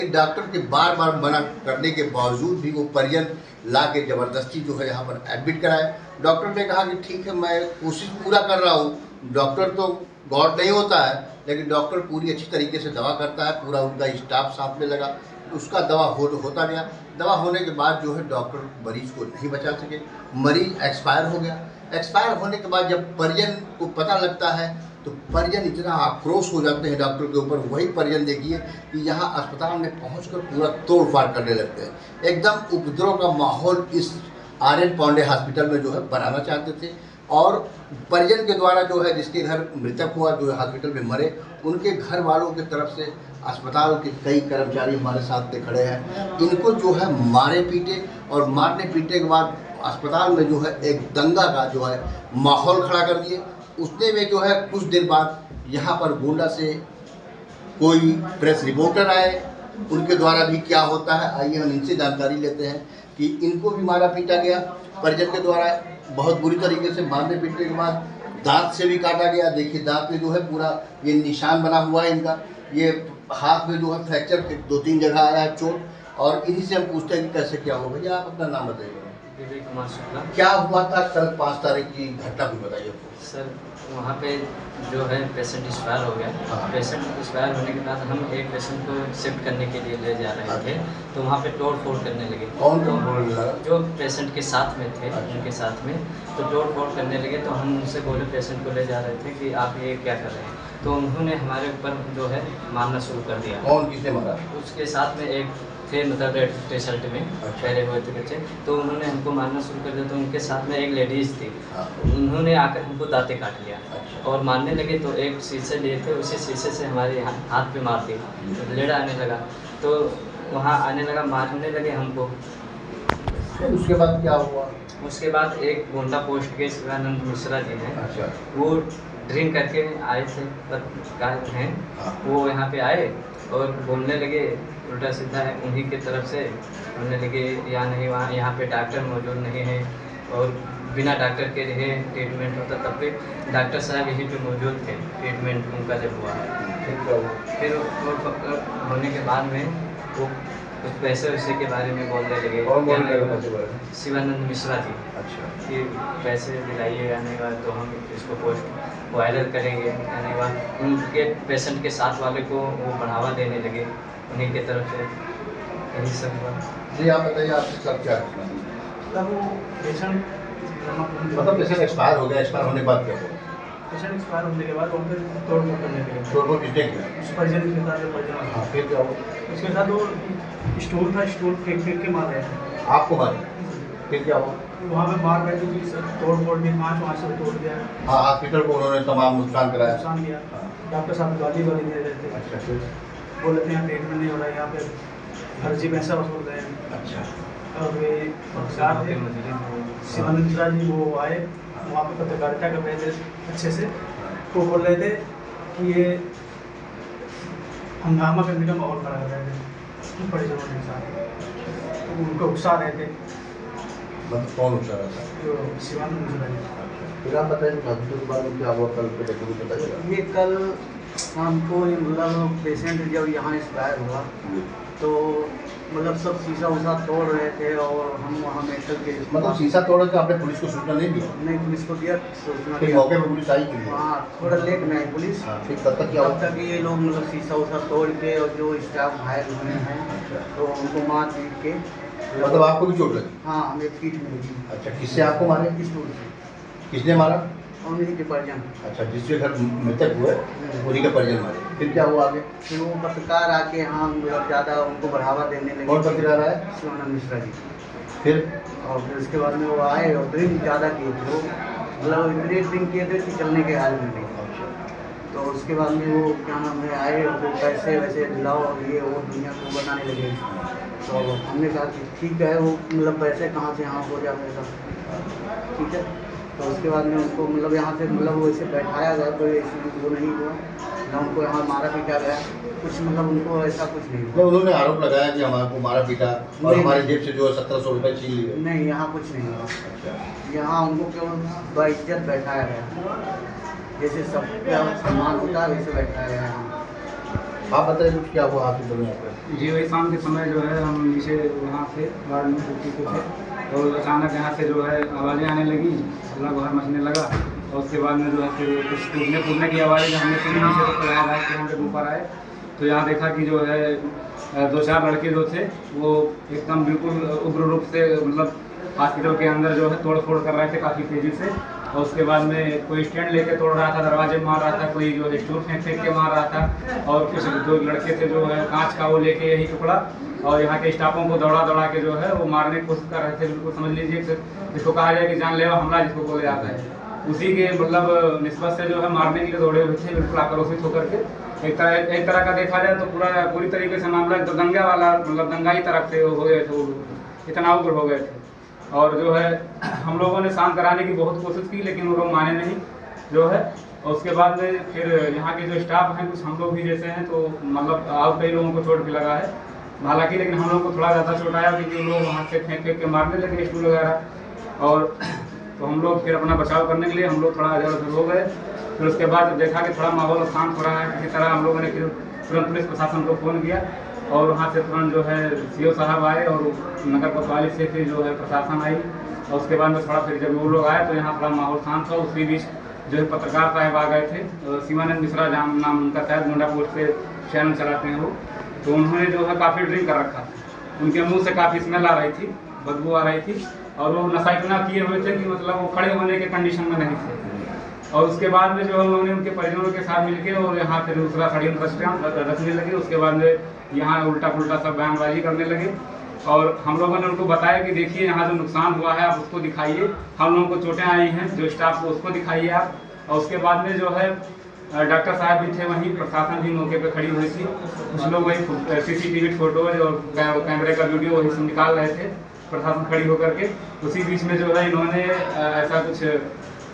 Doctor के बार बार मना करने के बावजूद भी वो परिजन ला के ज़बरदस्ती जो है यहाँ पर एडमिट कराए। डॉक्टर ने कहा कि ठीक है, मैं कोशिश पूरा कर रहा हूँ। डॉक्टर तो गॉड नहीं होता है, लेकिन डॉक्टर पूरी अच्छी तरीके से दवा करता है। पूरा उनका स्टाफ साथ में लगा, उसका दवा होता गया। दवा होने के बाद जो है डॉक्टर मरीज को नहीं बचा सके, मरीज एक्सपायर हो गया। एक्सपायर होने के बाद जब परिजन को पता लगता है तो परिजन इतना आक्रोश हो जाते हैं डॉक्टर के ऊपर। वही परिजन देखिए कि यहाँ अस्पताल में पहुंचकर पूरा तोड़ फाड़ करने लगते हैं। एकदम उपद्रव का माहौल इस आर.एन. पांडे हॉस्पिटल में जो है बनाना चाहते थे। और परिजन के द्वारा जो है जिसके घर मृतक हुआ, जो हॉस्पिटल में मरे, उनके घर वालों की तरफ से अस्पताल के कई कर्मचारी हमारे साथ में खड़े हैं। इनको जो है मारे पीटे, और मारने पीटने के बाद अस्पताल में जो है एक दंगा का जो है माहौल खड़ा कर दिए। उसने में जो है कुछ देर बाद यहाँ पर गोंडा से कोई प्रेस रिपोर्टर आए, उनके द्वारा भी क्या होता है आइए हम इनसे जानकारी लेते हैं कि इनको भी मारा पीटा गया परिजन के द्वारा। बहुत बुरी तरीके से मारने पीटने के बाद दांत से भी काटा गया। देखिए दांत में जो है पूरा ये निशान बना हुआ है इनका। ये हाथ में जो है फ्रैक्चर 2-3 जगह आया है चोट। और इन्हीं से हम पूछते हैं कि कैसे क्या हो। भैया आप अपना नाम बताइए। विवेक कुमार शुक्ला। क्या हुआ था कल 5 तारीख की घटना भी बताइए। सर वहाँ पे जो है पेशेंट एक्सपायर हो गया। हाँ। पेशेंट एक्सपायर होने के बाद हम एक पेशेंट को शिफ्ट करने के लिए ले जा रहे थे, तो वहाँ पे तोड़ फोड़ करने लगे। कौन बोल रहा है? जो पेशेंट के साथ में थे, अच्छा। उनके साथ में तो तोड़ फोड़ करने लगे। तो हम उनसे बोले, पेशेंट को ले जा रहे थे कि आप ये क्या कर रहे हैं। तो उन्होंने हमारे ऊपर जो है मारना शुरू कर दिया। कौन किसने मारा? उसके साथ में एक थे, मतलब रेड टी शर्ट में पहले हुए थे बच्चे। तो उन्होंने हमको मारना शुरू कर दिया। तो उनके साथ में एक लेडीज़ थी, उन्होंने आकर हमको दांतें काट लिया और मारने लगे। तो एक शीशे लिए थे, उसी शीशे से हमारे हाथ पे मार दी, ब्लेड आने लगा। तो वहाँ आने लगा, मारने लगे हमको। फिर उसके बाद क्या हुआ? उसके बाद एक गोंडा पोस्ट के शिवानंद मिश्रा जी हैं, अच्छा। वो ड्रिंक करके आए थे, पत्रकार हैं, वो यहाँ पे आए और बोलने लगे उल्टा सीधा है उन्हीं की तरफ से। बोलने लगे या नहीं, वहाँ यहाँ पे डॉक्टर मौजूद नहीं है, और बिना डॉक्टर के रहे ट्रीटमेंट होता। तब पे डॉक्टर साहब यहीं पे मौजूद थे, ट्रीटमेंट उनका जब हुआ। फिर वो होने के बाद में वो कुछ पैसे वैसे के बारे में बोलने लगे। कौन बोल रहे हैं? शिवानंद मिश्रा जी। अच्छा। कि पैसे दिलाइए, आने के बाद तो हम इसको पोस्ट वायरल करेंगे। आने के बाद उनके पेशेंट के साथ वाले को वो बढ़ावा देने लगे उन्हीं की तरफ से। यही सब हुआ। जी आप बताइए, आपके साथ क्या घटना हुई? तब वो पेशेंट मतलब पेशेंट एक्सपायर हो गया, एक्सपायर होने के बाद क्या हुआ? पेशेंट एक्सपायर होने के बाद वो फिर तोड़ फोड़ करने लगे। तोड़-फोड़ किसने किया? उस परिजन के साथ जो परिजन हाँ, फिर क्या हुआ? उसके साथ वो स्टूल था, स्टूल फेंक के मार रहे थे। आपको मारे? फिर क्या हुआ? वहाँ पे मार रहे थे कि सब तोड़ फोड़ के काँच वहाँ से तोड़ दिया, हाँ, हॉस्पिटल को उन्होंने तमाम नुकसान कराया। नुकसान किया। हाँ। डॉक्टर साहब गाली वाली दे रहे थे। अच्छा, फिर? बोले थे यहाँ ट्रीटमेंट नहीं हो रहा है, यहाँ पे फर्जी पैसा वसूल रहे हैं। अच्छा। और वे पत्रकार थे शिवानंद मिश्रा जी, वो आए वहाँ पे पत्रकारिता कर रहे थे अच्छे से। वो बोल रहे थे कि ये हंगामा करने का माहौल बना रहे थे परिजनों के साथ। तो उनको उकसा रहे थे। मतलब कौन उकसा रहा था? जो शिवानंद मिश्रा जी। फिर आप बताइए हॉस्पिटल के बारे में क्या हुआ कल पे देखो बताइएगा। ये कल हमको मतलब पेशेंट जब यहाँ एक्सपायर हुआ तो मतलब सब शीशा उषा तोड़ रहे थे, और हम वहाँ मेडिकल के मतलब शीशा तोड़ के आपने पुलिस को सूचना नहीं दिया? नहीं, पुलिस को दिया, सूचना फिर दिया। मौके पर पुलिस आई कि नहीं? हाँ, थोड़ा लेट में आई पुलिस। हाँ, फिर तब तक क्या तब हुआ? तक ये लोग मतलब शीशा उषा तोड़ के, और जो स्टाफ घायल हुए हैं अच्छा। तो उनको मार पीट के। मतलब आपको भी चोट लगी? हाँ, हमें पीठ में लगी। अच्छा, किससे आपको मारे? स्टूल से। किसने मारा? उन्हीं के परिजन। अच्छा, जिसके घर मृतक हुए उन्हीं के परिजन मारे। फिर क्या हुआ आगे? फिर वो पत्रकार आके यहाँ मतलब ज़्यादा उनको बढ़ावा देने लगे। कौन पत्रकार आया? शिवानंद मिश्रा जी। फिर? और फिर उसके बाद में वो आए और ड्रिंक ज़्यादा किए थे, वो मतलब इतने ड्रिंक किए थे कि चलने के हाल में थे। तो उसके बाद में वो क्या नाम है आए, और फिर पैसे वैसे दिलाओ और ये वो दुनिया को बनाने लगे। तो हमने कहा कि ठीक है, वो मतलब पैसे कहाँ से यहाँ हो जाएगा, ठीक है। तो उसके बाद में उनको मतलब यहाँ से मतलब वैसे बैठाया गया, कोई वो नहीं हुआ ना, उनको यहाँ मारा पीटा गया कुछ, मतलब उनको ऐसा कुछ नहीं हुआ। तो उन्होंने आरोप लगाया कि हमारे को मारा पीटा और हमारे जेब से जो है 1700 रुपये छीन लिए। नहीं, यहाँ कुछ नहीं हुआ। अच्छा। यहाँ उनको केवल बाइज्जत बैठाया गया, जैसे सबका सम्मान होता है वैसे बैठाया गया यहाँ। आप बताइए कुछ क्या हुआ हॉस्पिटल में आपका? जी वही शाम के समय जो है हम नीचे वहाँ से वार्ड में ड्यूटी पे थे और अचानक यहाँ से जो है आवाज़ें आने लगी, हल्ला गुहार मचने लगा और उसके बाद में जो है फिर कुछ टूटने फूटने की आवाज़ें जो हमने सुनी नीचे तो लगाया था कि हम लोग ऊपर आए तो यहाँ देखा कि जो है 2-4 लड़के जो थे वो एकदम बिल्कुल उग्र रूप से मतलब हॉस्पिटल के अंदर जो है तोड़ फोड़ कर रहे थे काफ़ी तेज़ी से। और उसके बाद में कोई स्टैंड लेके तोड़ रहा था, दरवाजे मार रहा था, कोई जो है स्टूल फेंक के मार रहा था और कुछ जो लड़के थे जो है कांच का वो लेके यही टुकड़ा और यहाँ के स्टाफों को दौड़ा के जो है वो मारने की कोशिश कर रहे थे। बिल्कुल समझ लीजिए जिसको कहा जाए कि जानलेवा हमला जिसको बोला जाता है, उसी के मतलब निस्बत से जो है मारने के लिए दौड़े हुए थे बिल्कुल आक्रोशित होकर के। एक तरह का देखा जाए तो पूरी तरीके से मामला दंगा वाला मतलब दंगा ही तरफ से हो गए थे, वो इतना उग्र हो गए थे। और जो है हम लोगों ने शांत कराने की बहुत कोशिश की लेकिन वो लोग माने नहीं जो है। और उसके बाद में फिर यहाँ के जो स्टाफ हैं कुछ हम लोग भी जैसे हैं तो मतलब और कई लोगों को चोट भी लगा है हालांकि, लेकिन हम लोग को थोड़ा ज़्यादा चोट आया क्योंकि लोग वहाँ से फेंक के मारने लगे स्टूल वगैरह। और तो हम लोग फिर अपना बचाव करने के लिए हम लोग थोड़ा इधर उधर हो गए। फिर उसके बाद देखा कि थोड़ा माहौल शांत हो रहा है किसी तरह हम लोगों ने फिर तुरंत पुलिस प्रशासन को फ़ोन किया और वहाँ से तुरंत जो है CO साहब आए और नगर कोतवाली से फिर जो है प्रशासन आई। और उसके बाद में थोड़ा फिर जब वो लोग आए तो यहाँ थोड़ा माहौल शांत था। उसी बीच जो है पत्रकार साहब आ गए थे, शिवानंद मिश्रा नाम उनका शायद मुंडा पोस्ट से चैनल चलाते हैं वो, तो उन्होंने जो है काफ़ी ड्रिंक कर रखा था, उनके मुँह से काफ़ी स्मेल आ रही थी, बदबू आ रही थी और वो नशा इतना किए हुए थे कि मतलब वो खड़े होने के कंडीशन में नहीं थे। और उसके बाद में जो हम लोगों ने उनके परिजनों के साथ मिलकर और यहाँ फिर दूसरा षड्यंत्र रचने लगे। उसके बाद में यहाँ उल्टा पुल्टा सब बयानबाजी करने लगे और हम लोगों ने उनको बताया कि देखिए यहाँ जो नुकसान हुआ है आप उसको दिखाइए, हम लोगों को चोटें आई हैं जो स्टाफ को उसको दिखाइए आप। और उसके बाद में जो है डॉक्टर साहब भी थे वहीं, प्रशासन भी मौके पर खड़ी हुई थी, कुछ लोग वही CCTV फोटोज और कैमरे का वीडियो वही से निकाल रहे थे प्रशासन खड़ी होकर के। उसी बीच में जो है इन्होंने ऐसा कुछ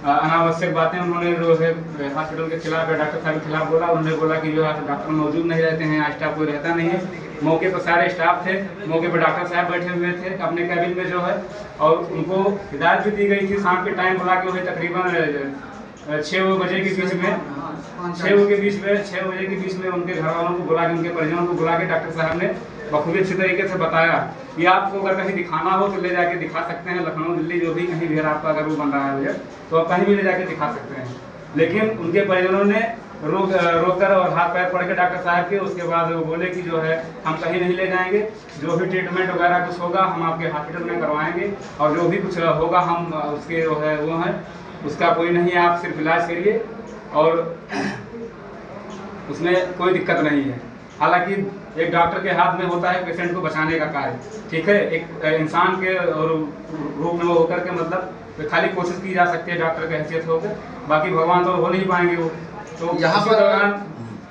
अनावश्यक बातें उन्होंने जो है हॉस्पिटल के खिलाफ या डॉक्टर साहब के खिलाफ बोला। उन्होंने बोला कि जो है डॉक्टर मौजूद नहीं रहते हैं, स्टाफ कोई रहता नहीं है। मौके पर सारे स्टाफ थे, मौके पर डॉक्टर साहब बैठे हुए थे अपने कैबिन में जो है, और उनको हिदायत भी दी गई थी शाम के टाइम बुला के वही तकरीबन 6 बजे के बीच में 6 बजे के बीच में उनके घर वालों को बुला के उनके परिजनों को बुला के डॉक्टर साहब ने बखूबी अच्छी तरीके से बताया कि आपको अगर कहीं दिखाना हो तो ले जाके दिखा सकते हैं, लखनऊ दिल्ली जो भी कहीं भी आपका अगर वो बन रहा है तो आप कहीं भी ले जाके दिखा सकते हैं। लेकिन उनके परिजनों ने रोकर और हाथ पैर पड़ के डॉक्टर साहब के, उसके बाद वो बोले कि जो है हम कहीं नहीं ले जाएंगे, जो भी ट्रीटमेंट वगैरह कुछ होगा हम आपके हॉस्पिटल में करवाएंगे और जो भी कुछ होगा हम उसके जो है वो हैं उसका कोई नहीं है, आप सिर्फ इलाज करिए और उसमें कोई दिक्कत नहीं है। हालांकि एक डॉक्टर के हाथ में होता है पेशेंट को बचाने का कार्य, ठीक है, एक इंसान के रूप में वो होकर के मतलब खाली कोशिश की जा सकती है डॉक्टर की हैसियत होकर, बाकी भगवान तो हो नहीं पाएंगे वो। तो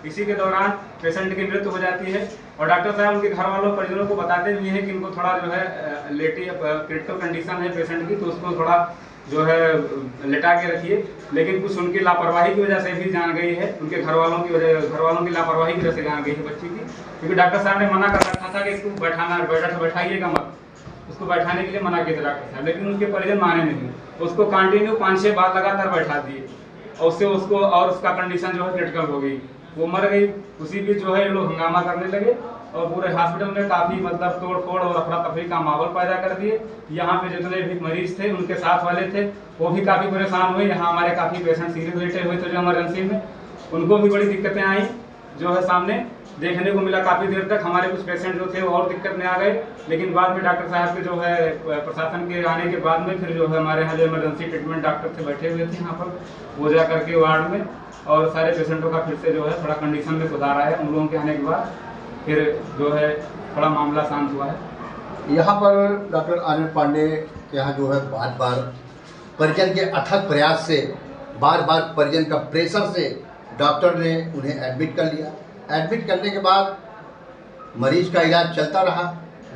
इसी के दौरान पेशेंट की मृत्यु हो जाती है और डॉक्टर साहब उनके घर वालों परिजनों को बताते भी हैं कि इनको थोड़ा जो है क्रिटिकल कंडीशन है पेशेंट की, तो उसको थोड़ा जो है लेटा के रखिए। लेकिन कुछ उनकी लापरवाही की वजह से भी जान गई है, उनके घर वालों की लापरवाही की वजह से जान गई है बच्ची की, क्योंकि डॉक्टर साहब ने मना कर रखा था कि इसको बैठाइएगा मत, उसको बैठाने के लिए मना किया था डॉक्टर साहब, लेकिन उनके परिजन माने नहीं, उसको कंटिन्यू 5-6 बार लगातार बैठा दिए और उससे उसको और उसका कंडीशन जो है क्रिटिकल हो गई, वो मर गई। उसी बीच जो है ये लोग हंगामा करने लगे और पूरे हॉस्पिटल में काफ़ी मतलब तोड़ फोड़ और अफरा तफरी का माहौल पैदा कर दिए। यहाँ पे जितने भी मरीज थे उनके साथ वाले थे वो भी काफ़ी परेशान हुए। यहाँ हमारे काफ़ी पेशेंट सीरियस लेटे हुए थे जो इमरजेंसी में, उनको भी बड़ी दिक्कतें आई जो है सामने देखने को मिला। काफ़ी देर तक हमारे कुछ पेशेंट जो थे वो और दिक्कत में आ गए, लेकिन बाद में डॉक्टर साहब के जो है प्रशासन के आने के बाद में फिर जो है हमारे यहाँ जो इमरजेंसी ट्रीटमेंट डॉक्टर थे बैठे हुए थे यहाँ पर, वो जा करके वार्ड में और सारे पेशेंटों का फिर से जो है थोड़ा कंडीशन में सुधार आया उन लोगों के आने के बाद, फिर जो है थोड़ा मामला शांत हुआ है। यहाँ पर डॉक्टर आनंद पांडे के यहाँ जो है बार बार परिजन के अथक प्रयास से, बार बार परिजन का प्रेशर से डॉक्टर ने उन्हें एडमिट कर लिया। एडमिट करने के बाद मरीज का इलाज चलता रहा,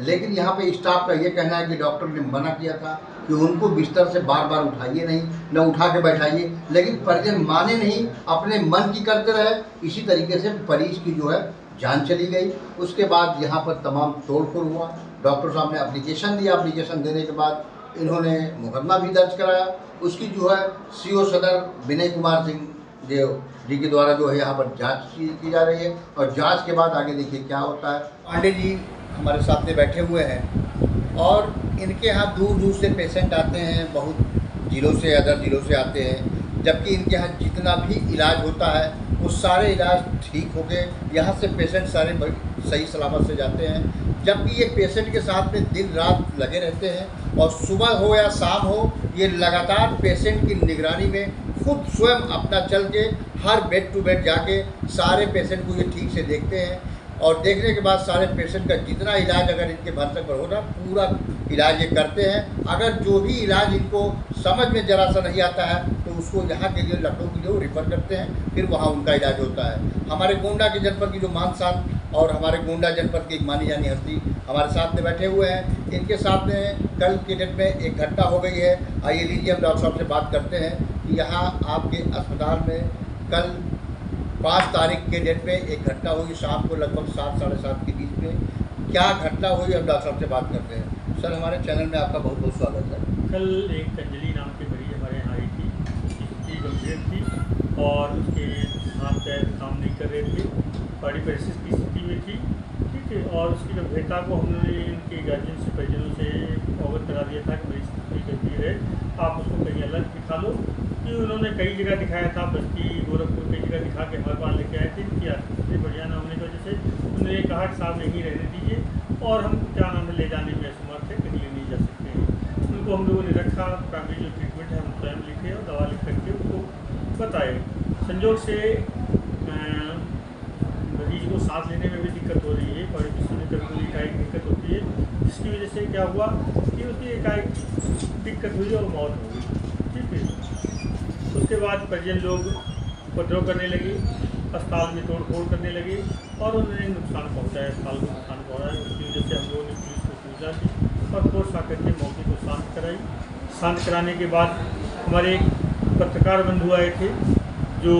लेकिन यहाँ पे स्टाफ का ये कहना है कि डॉक्टर ने मना किया था कि उनको बिस्तर से बार बार उठाइए नहीं, न उठा के बैठाइए, लेकिन परिजन माने नहीं, अपने मन की करते रहे। इसी तरीके से मरीज की जो है जान चली गई। उसके बाद यहाँ पर तमाम तोड़फोड़ हुआ। डॉक्टर साहब ने एप्लीकेशन दिया, एप्लीकेशन देने के बाद इन्होंने मुकदमा भी दर्ज कराया। उसकी जो है CO सदर विनय कुमार सिंह देव जी के द्वारा जो है यहाँ पर जांच की जा रही है और जांच के बाद आगे देखिए क्या होता है। पांडे जी हमारे साथ में बैठे हुए हैं और इनके यहाँ दूर दूर से पेशेंट आते हैं, बहुत जिलों से, अदर जिलों से आते हैं, जबकि इनके यहाँ जितना भी इलाज होता है वो सारे इलाज ठीक हो गए, यहाँ से पेशेंट सारे सही सलामत से जाते हैं। जबकि ये पेशेंट के साथ में दिन रात लगे रहते हैं और सुबह हो या शाम हो ये लगातार पेशेंट की निगरानी में खुद स्वयं अपना चल के हर बेड टू बेड जाके सारे पेशेंट को ये ठीक से देखते हैं और देखने के बाद सारे पेशेंट का जितना इलाज अगर इनके भरसक पर होना पूरा इलाज ये करते हैं। अगर जो भी इलाज इनको समझ में ज़रा सा नहीं आता है तो उसको यहाँ के लिए लखनऊ के लिए रेफ़र करते हैं, फिर वहाँ उनका इलाज होता है। हमारे गोंडा के जनपद की जो मान शान और हमारे गोंडा जनपद की एक मानी जानी हस्ती हमारे साथ में बैठे हुए हैं, इनके साथ में कल के डेट में एक घटना हो गई है। आइए लीजिए हम डॉक्टर साहब से बात करते हैं कि यहाँ आपके अस्पताल में कल 5 तारीख के डेट में एक घटना हुई शाम को लगभग 7 साढ़े 7 के बीच में। क्या घटना हुई हम डॉक्टर साहब से बात करते हैं। सर हमारे चैनल में आपका बहुत बहुत स्वागत है। कल एक अंजलि नाम की मरीज हमारे यहाँ आई थी, उसकी स्थिति गंभीर थी और उसके हाथ पैर काम नहीं कर रहे थे, बॉडी पैरालिसिस की स्थिति में थी, ठीक है। और उसकी गंभीरता को हमने इनके गार्जियन से परिजनों से अवगत करा दिया था कि मरीज स्थिति गंभीर है, आप उसको कहीं अलग दिखा लो। कि उन्होंने कई जगह दिखाया था, बस्ती, गोरखपुर, कई जगह दिखा के हमारे पास लेके आए थे। इनकी आर्थिक बढ़िया ना होने की वजह से उन्होंने कहा कि साहब यहीं रहने दीजिए और हम क्या नाम है ले जाने में असमर्थ है, कहीं ले नहीं जा सकते हैं। उनको हम लोगों ने रखा, प्राइमरी जो ट्रीटमेंट है हम स्वयं लिखे और दवा लिख करके उनको बताए। संजोग से मरीज को सांस लेने में भी दिक्कत हो रही है, बड़ी किस्म में कभी एकाएक दिक्कत होती है, जिसकी वजह से क्या हुआ कि उसकी एकाएक दिक्कत हुई और मौत हो गई, ठीक है। उसके बाद परिजन लोग उपद्रव करने लगे, अस्पताल में तोड़ फोड़ करने लगे और उन्होंने नुकसान पहुंचाया, अस्पताल को नुकसान पहुंचाया। उसकी वजह से हम लोगों ने पुलिस को सूचना दी और फोर्स आकर के मौके को शांत कराई। शांत कराने के बाद हमारे एक पत्रकार बंधु आए थे जो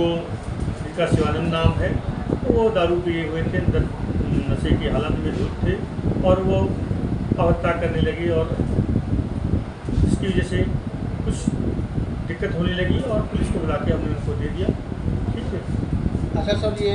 जिनका शिवानंद नाम है, वो दारू पिए हुए थे, नशे की हालत में धुत थे और वो अहत्या करने लगे और इसकी वजह से कुछ दिक्कत होने लगी और पुलिस को बुला के हमने उनको दे दिया, ठीक है। अच्छा सर, ये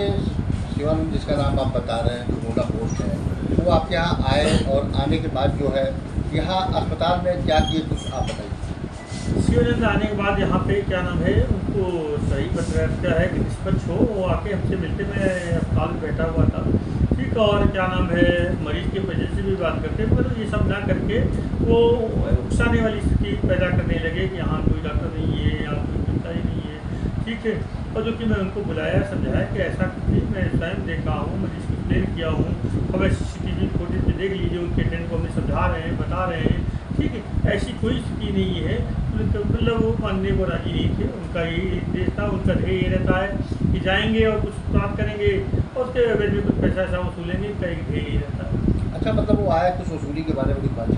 शिवानंद जिसका नाम आप बता रहे हैं, गोंडा पोस्ट है, वो आपके यहाँ आए और आने के बाद जो है यहाँ अस्पताल में क्या किए कुछ आप बताइए। शिवानंद आने के बाद यहाँ पे क्या नाम है, उनको सही बताया है कि निष्पक्ष हो, वो आके हमसे मिलते, मैं अस्पताल में बैठा हुआ था, ठीक। और क्या नाम है, मरीज के वजह से भी बात करते, पर ये सब ना करके वो उकसाने वाली स्थिति पैदा करने लगे कि यहाँ कोई डॉक्टर नहीं है, यहाँ कोई चिंता ही नहीं है, ठीक है। और जो कि मैं उनको बुलाया, समझाया कि ऐसा कुछ नहीं, मैं स्वयं देख रहा हूँ, मरीज को क्लियर किया हूँ, हमें CCTV फुटेज में देख लीजिए, उनके अटेंड को हमें समझा रहे हैं, बता रहे हैं, ठीक है। ऐसी कोई स्थिति नहीं है, मतलब वो मानने को राजी नहीं थे। उनका यही देश था, उनका ध्येय ये रहता है कि जाएंगे और कुछ प्राप्त करेंगे और उसके एवरेज में कुछ पैसा ऐसा वसूलेंगे, इनका एक ध्येय ही रहता है। अच्छा, मतलब वो आया कुछ वसूली के बारे में कुछ बात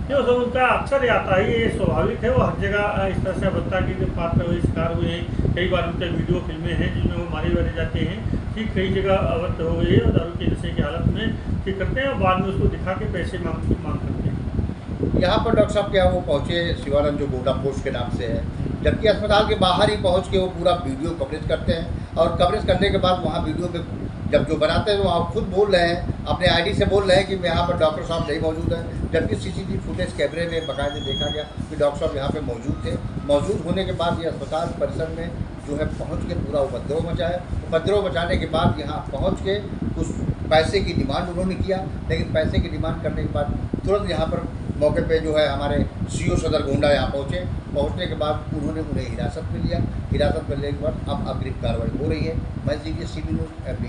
जो सब उनका अक्सर आता है, ये स्वाभाविक है, वो हर जगह इस तरह से अबद्धता के पात्र हुए, शिकार हुए हैं। कई बार उनके वीडियो फिल्में हैं जिनमें वो मारे वारे जाते हैं, ठीक। कई जगह अबद्ध हो गई है और दारू के नशे की हालत में ठीक करते हैं और बाद में उसको दिखा के पैसे मांग करते हैं। यहाँ पर डॉक्टर साहब क्या वो पहुँचे, शिवानंद जो गोंडा पोस्ट के नाम से है, जबकि अस्पताल के बाहर ही पहुँच के वो पूरा वीडियो कवरेज करते हैं और कवरेज करने के बाद वहाँ वीडियो में जब जो बनाते हैं तो आप खुद बोल रहे हैं, अपने ID से बोल रहे हैं कि मैं यहाँ पर डॉक्टर साहब नहीं मौजूद है, जबकि CCTV फुटेज कैमरे में बाकायदे देखा गया कि डॉक्टर साहब यहाँ पे मौजूद थे। मौजूद होने के बाद ये अस्पताल परिसर में जो है पहुँच के पूरा उपद्रव मचाया। उपद्रव मचाने के बाद यहाँ पहुँच के कुछ पैसे की डिमांड उन्होंने किया, लेकिन पैसे की डिमांड करने के बाद तुरंत यहाँ पर मौके पे जो है हमारे CO सदर गोंडा यहाँ पहुँचे। पहुँचने के बाद उन्होंने उन्हें हिरासत में लिया। हिरासत में लेने के बाद अब अग्रिम कार्रवाई हो रही है। मैं CB न्यूज़ FB।